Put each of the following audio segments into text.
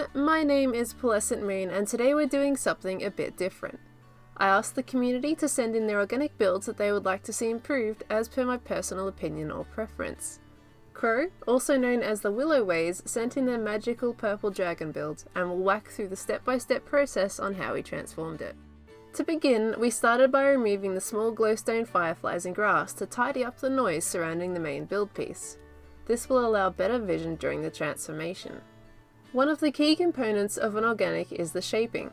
everyone, my name is Pearlescent Moon and today we're doing something a bit different. I asked the community to send in their organic builds that they would like to see improved as per my personal opinion or preference. Crow, also known as TheWillowWays, sent in their magical purple dragon build and will whack through the step-by-step process on how we transformed it. To begin, we started by removing the small glowstone fireflies and grass to tidy up the noise surrounding the main build piece. This will allow better vision during the transformation. One of the key components of an organic is the shaping.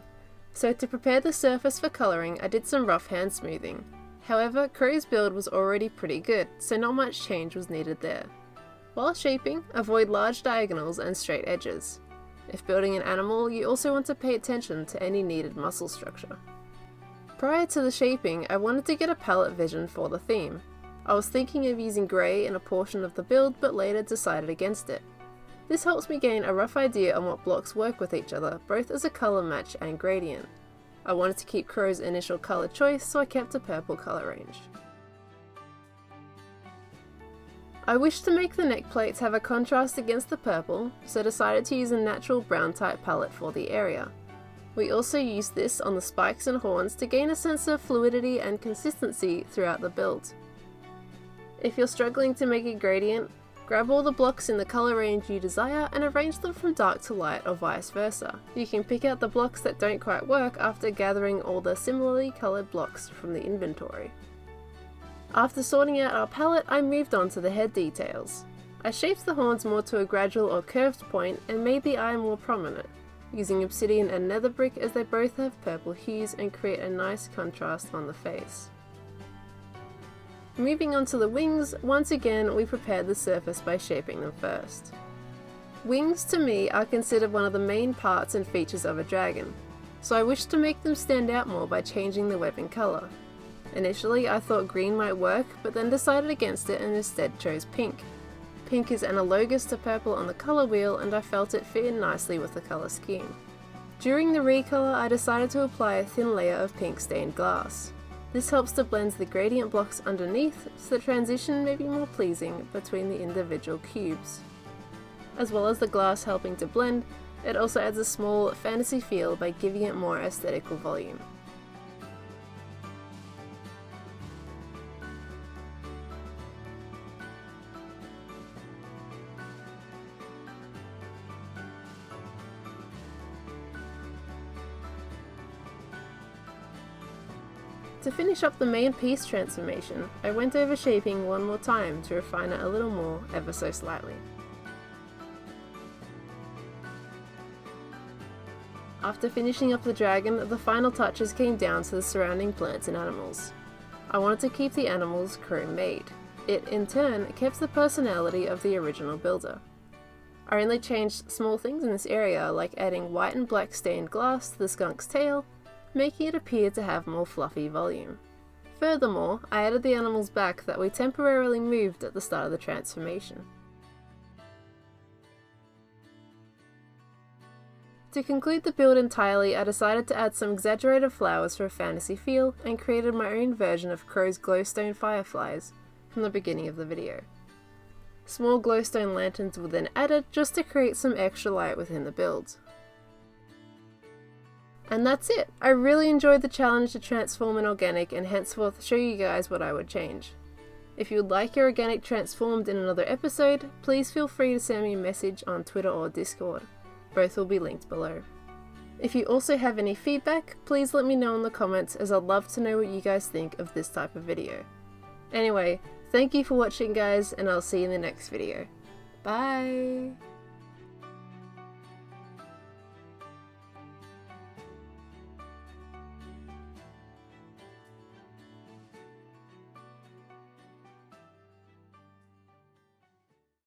So to prepare the surface for colouring, I did some rough hand smoothing. However, Crow's build was already pretty good, so not much change was needed there. While shaping, avoid large diagonals and straight edges. If building an animal, you also want to pay attention to any needed muscle structure. Prior to the shaping, I wanted to get a palette vision for the theme. I was thinking of using grey in a portion of the build, but later decided against it. This helps me gain a rough idea on what blocks work with each other, both as a colour match and gradient. I wanted to keep Crow's initial colour choice, so I kept a purple colour range. I wished to make the neck plates have a contrast against the purple, so decided to use a natural brown type palette for the area. We also used this on the spikes and horns to gain a sense of fluidity and consistency throughout the build. If you're struggling to make a gradient, grab all the blocks in the colour range you desire and arrange them from dark to light or vice versa. You can pick out the blocks that don't quite work after gathering all the similarly coloured blocks from the inventory. After sorting out our palette, I moved on to the head details. I shaped the horns more to a gradual or curved point and made the eye more prominent, using obsidian and nether brick as they both have purple hues and create a nice contrast on the face. Moving on to the wings, once again we prepared the surface by shaping them first. Wings to me are considered one of the main parts and features of a dragon, so I wished to make them stand out more by changing the webbing colour. Initially I thought green might work, but then decided against it and instead chose pink. Pink is analogous to purple on the colour wheel and I felt it fit in nicely with the colour scheme. During the recolour I decided to apply a thin layer of pink stained glass. This helps to blend the gradient blocks underneath, so the transition may be more pleasing between the individual cubes. As well as the glass helping to blend, it also adds a small fantasy feel by giving it more aesthetical volume. To finish up the main piece transformation, I went over shaping one more time to refine it a little more, ever so slightly. After finishing up the dragon, the final touches came down to the surrounding plants and animals. I wanted to keep the animals Crow made. It, in turn, kept the personality of the original builder. I only changed small things in this area, like adding white and black stained glass to the skunk's tail, making it appear to have more fluffy volume. Furthermore, I added the animal's back that we temporarily moved at the start of the transformation. To conclude the build entirely, I decided to add some exaggerated flowers for a fantasy feel and created my own version of Crow's glowstone fireflies from the beginning of the video. Small glowstone lanterns were then added just to create some extra light within the build. And that's it! I really enjoyed the challenge to transform an organic and henceforth show you guys what I would change. If you would like your organic transformed in another episode, please feel free to send me a message on Twitter or Discord. Both will be linked below. If you also have any feedback, please let me know in the comments as I'd love to know what you guys think of this type of video. Anyway, thank you for watching guys and I'll see you in the next video. Bye!